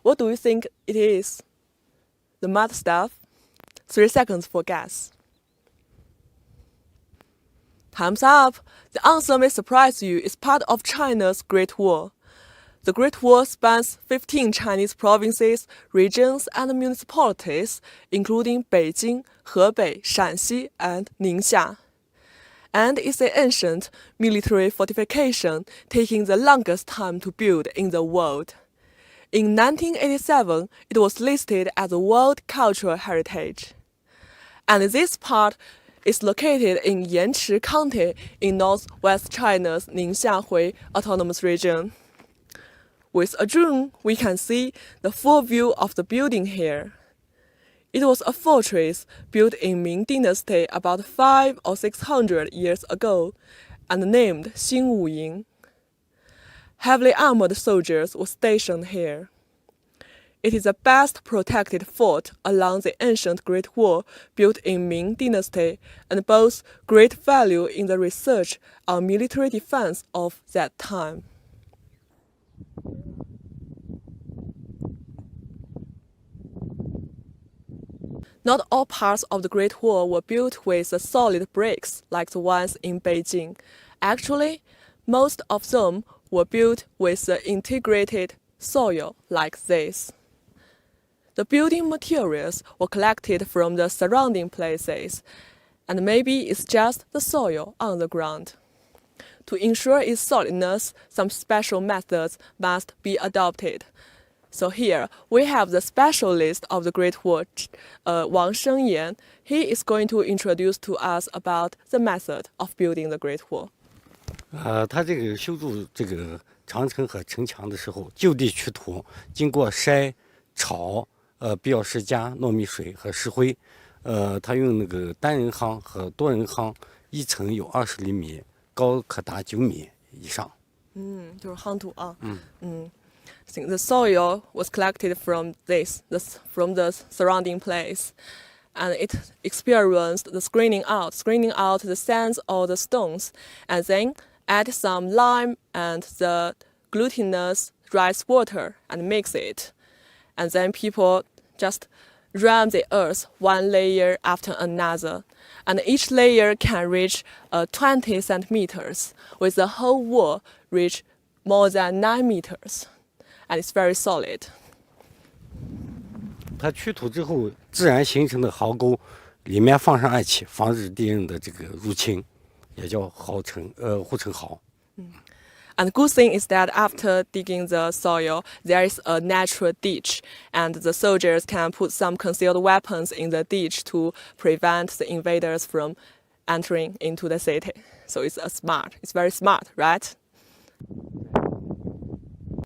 What do you think it is? The mud stuff? 3 seconds for guess. Time's up! The answer may surprise you. It's part of China's Great Wall. The Great Wall spans 15 Chinese provinces, regions, and municipalities, including Beijing, Hebei, Shanxi, and Ningxia. And it's an ancient military fortification taking the longest time to build in the world. In 1987, it was listed as a World Cultural Heritage. And this part is located in Yanchi County in northwest China's Ningxia Autonomous Region. With a drone, we can see the full view of the building here. It was a fortress built in Ming Dynasty about 500 or 600 years ago and named Xingwu Ying. Heavily armored soldiers were stationed here. It is the best protected fort along the ancient Great Wall built in Ming Dynasty and boasts great value in the research on military defense of that time. Not all parts of the Great Wall were built with the solid bricks like the ones in Beijing. Actually, most of them were built with the integrated soil like this. The building materials were collected from the surrounding places, and maybe it's just the soil on the ground. To ensure its solidness, some special methods must be adopted. So here we have the specialist of the Great Wall, Wang Shengyan. He is going to introduce to us about the method of building the Great Wall. 他这个修筑这个长城和城墙的时候，就地取土，经过筛、炒，必要时加糯米水和石灰，他用那个单人夯和多人夯，一层有20厘米，高可达9米以上。就是夯土啊。I think the soil was collected from from the surrounding place, and it experienced the screening out the sands or the stones, and then add some lime and the glutinous rice water and mix it, and then people just ram the earth one layer after another, and each layer can reach 20 centimeters, with the whole wall reach more than 9 meters. And it's very solid. 它取土之后，自然形成的壕沟，里面放上暗器，防止敌人的这个入侵，也叫护城壕。And the good thing is that after digging the soil, there is a natural ditch, and the soldiers can put some concealed weapons in the ditch to prevent the invaders from entering into the city. So it's very smart, right?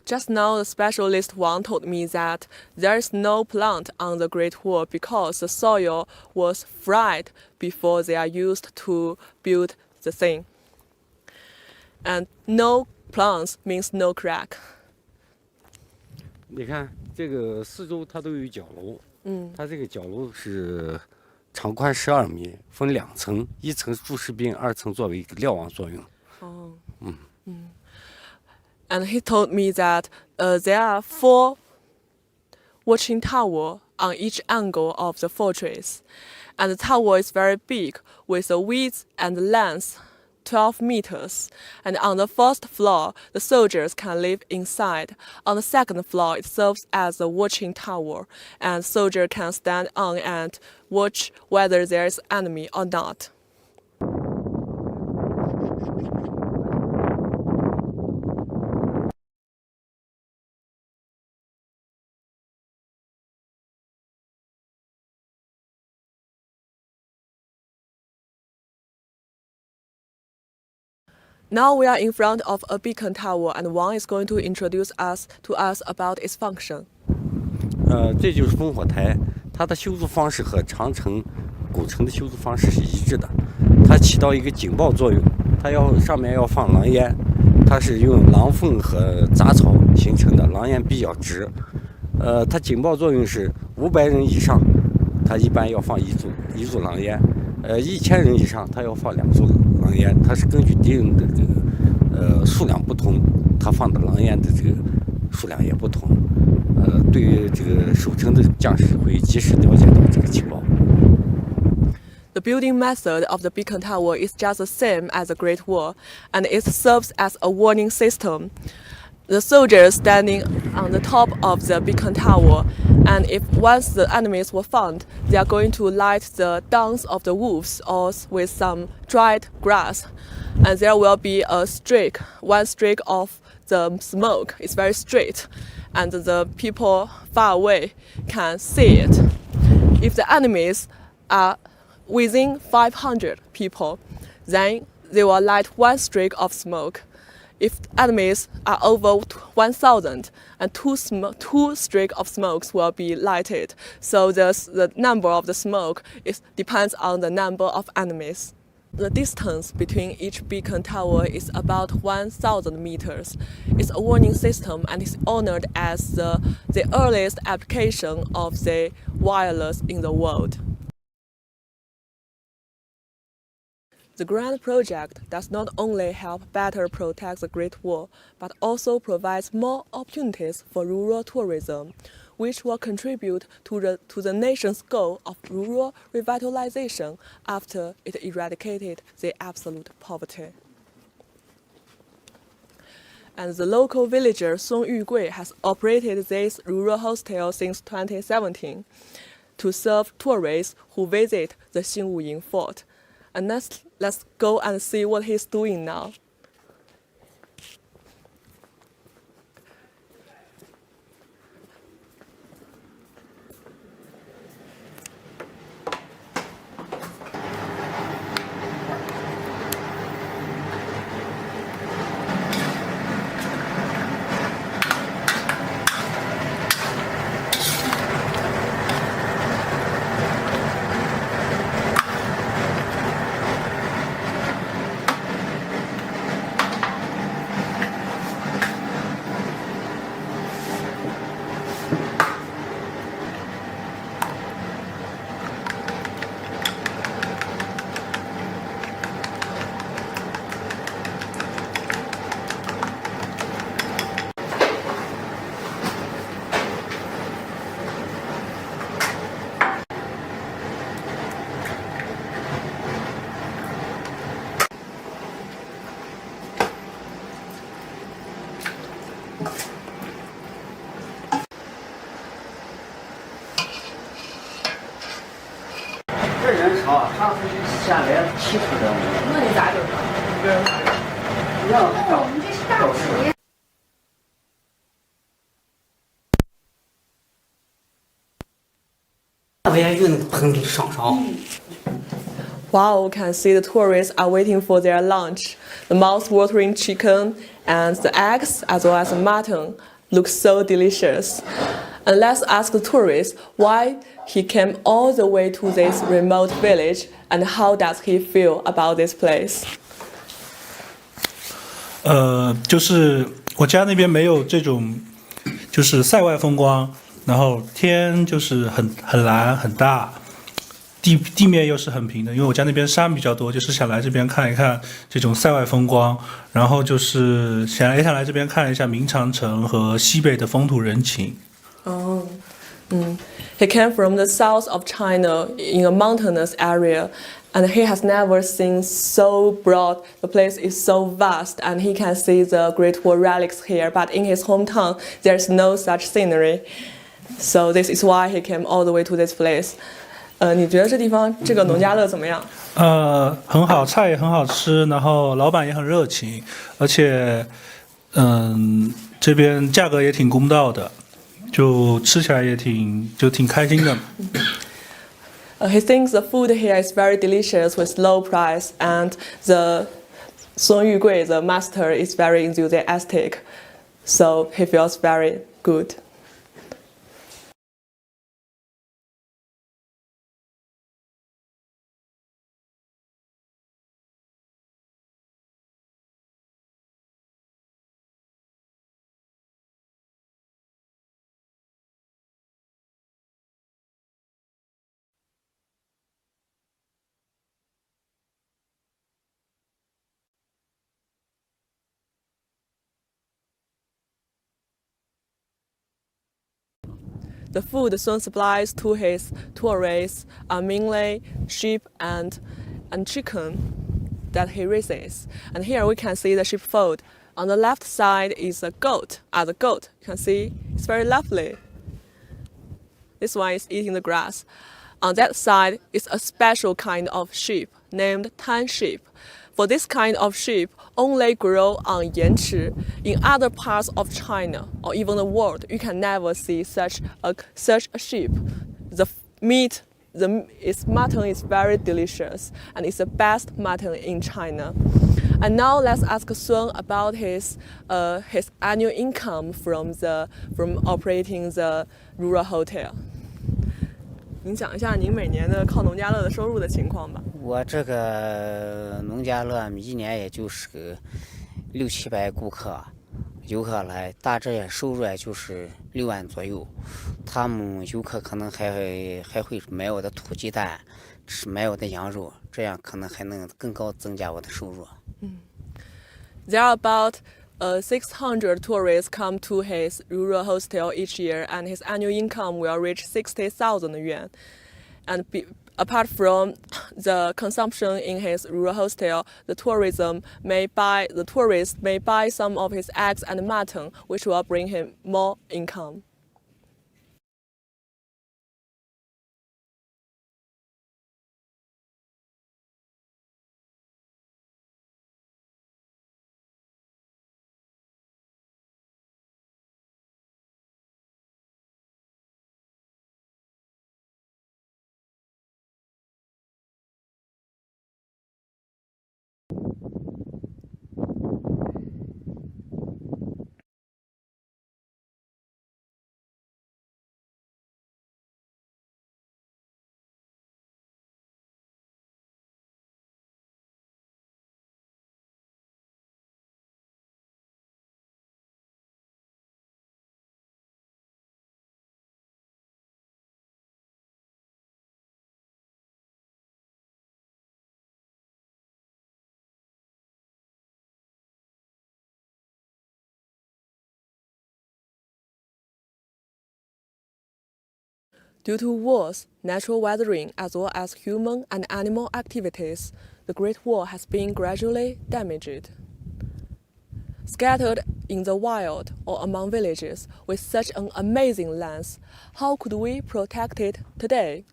Just now, the specialist Wang told me that there is no plant on the Great Wall because the soil was fried before they are used to build the thing. And no plants means no crack. 你看这个四周它都有角楼，它这个角楼是长宽12米，分2层，一层注士兵，2层作为一个瞭望作用。And he told me that there are 4 watching towers on each angle of the fortress. And the tower is very big, with a width and length 12 meters. And on the first floor, the soldiers can live inside. On the second floor, it serves as a watching tower, and soldiers can stand on and watch whether there is enemy or not. Now we are in front of a beacon tower, and Wang is going to introduce us about its function. 这就是烽火台，它的修筑方式和长城、古城的修筑方式是一致的。它起到一个警报作用，它上面要放狼烟，它是用狼粪和杂草形成的，狼烟比较直。它警报作用是500人以上，它一般要放一组狼烟；1000人以上，它要放2组狼烟。它是根据敌人的这个数量不同，它放的狼烟的这个数量也不同。对于这个守城的将士会及时了解到这个情报。The building method of the beacon tower is just the same as the Great Wall, and it serves as a warning system. The soldiers standing on the top of the beacon tower, and if once the enemies were found, they are going to light the downs of the wolves or with some dried grass, and there will be one streak of the smoke. It's very straight, and the people far away can see it. If the enemies are within 500 people, then they will light one streak of smoke. If enemies are over 1,000, and two streak of smokes will be lighted. So the number of the smoke depends on the number of enemies. The distance between each beacon tower is about 1,000 meters. It's a warning system and is honored as the earliest application of the wireless in the world. The Grand Project does not only help better protect the Great Wall, but also provides more opportunities for rural tourism, which will contribute to the nation's goal of rural revitalization after it eradicated the absolute poverty. And the local villager Song Yugui has operated this rural hostel since 2017 to serve tourists who visit the Xingwuying Fort. And let's go and see what he's doing now.这人少，上次就下来70人。那你咋整的？一个人咋整？那我们这是大厨呀。我也用那个盆里上烧。Wow, we can see the tourists are waiting for their lunch. The mouth-watering chicken and the eggs, as well as the mutton, look so delicious. And let's ask the tourist why he came all the way to this remote village and how does he feel about this place. 就是我家那边没有这种，就是塞外风光，然后天就是很蓝很大，地面又是很平的，因为我家那边山比较多，就是想来这边看一看这种塞外风光，然后就是想来这边看一下明长城和西北的风土人情。Oh, He came from the south of China in a mountainous area, and he has never seen so broad. The place is so vast, and he can see the Great Wall relics here. But in his hometown, there's no such scenery. So this is why he came all the way to this place. 你觉得这地方这个农家乐怎么样？很好，菜也很好吃，然后老板也很热情，而且，这边价格也挺公道的。就吃起来也挺开心的。He thinks the food here is very delicious with low price, and the Song Yugui, the master, is very enthusiastic, so he feels very good. The food soon supplies to his tourists are mainly sheep and chicken that he raises. And here we can see the sheepfold. On the left side is a goat. The goat, you can see, it's very lovely. This one is eating the grass. On that side is a special kind of sheep named tan sheep. For this kind of sheep only grow on Yanchi. In other parts of China or even the world, you can never see such a sheep. Its mutton is very delicious and it's the best mutton in China. And now let's ask Sun about his annual income from operating the rural hotel. 您讲一下您每年的靠农家乐的收入的情况吧。我这个农家乐一年也就是个600-700游客来，大致收入也就是6万左右。他们游客可能还会买我的土鸡蛋，买我的羊肉，这样可能还能更高增加我的收入。There are about 600 tourists come to his rural hostel each year, and his annual income will reach 60,000 yuan. And apart from the consumption in his rural hostel, the tourists may buy some of his eggs and mutton, which will bring him more income. Due to wars, natural weathering, as well as human and animal activities, the Great Wall has been gradually damaged. Scattered in the wild or among villages with such an amazing length, how could we protect it today?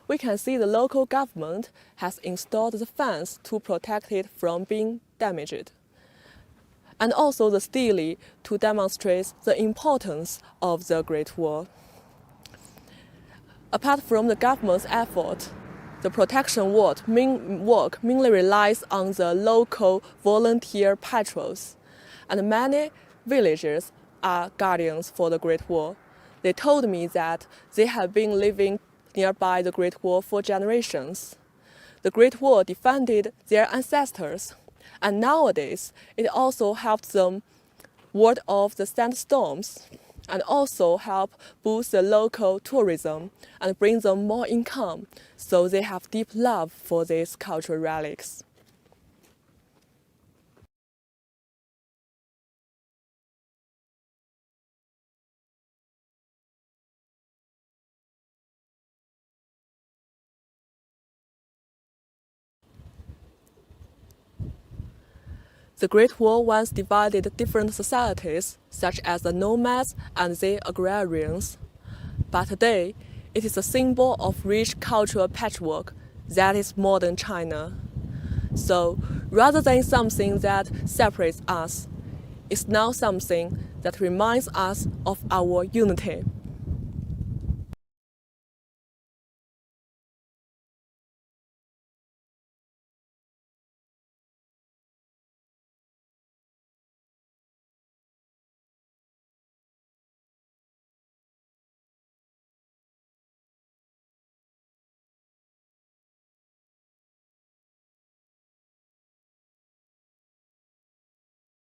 We can see the local government has installed the fence to protect it from being damaged, and also the stele to demonstrate the importance of the Great Wall. Apart from the government's effort, the protection work mainly relies on the local volunteer patrols, and many villagers are guardians for the Great Wall. They told me that they have been living nearby the Great Wall for generations. The Great Wall defended their ancestors, and nowadays it also helps them ward off the sandstorms, and also help boost the local tourism and bring them more income, so they have deep love for these cultural relics. The Great Wall once divided different societies, such as the nomads and the agrarians. But today, it is a symbol of rich cultural patchwork that is modern China. So, rather than something that separates us, it's now something that reminds us of our unity.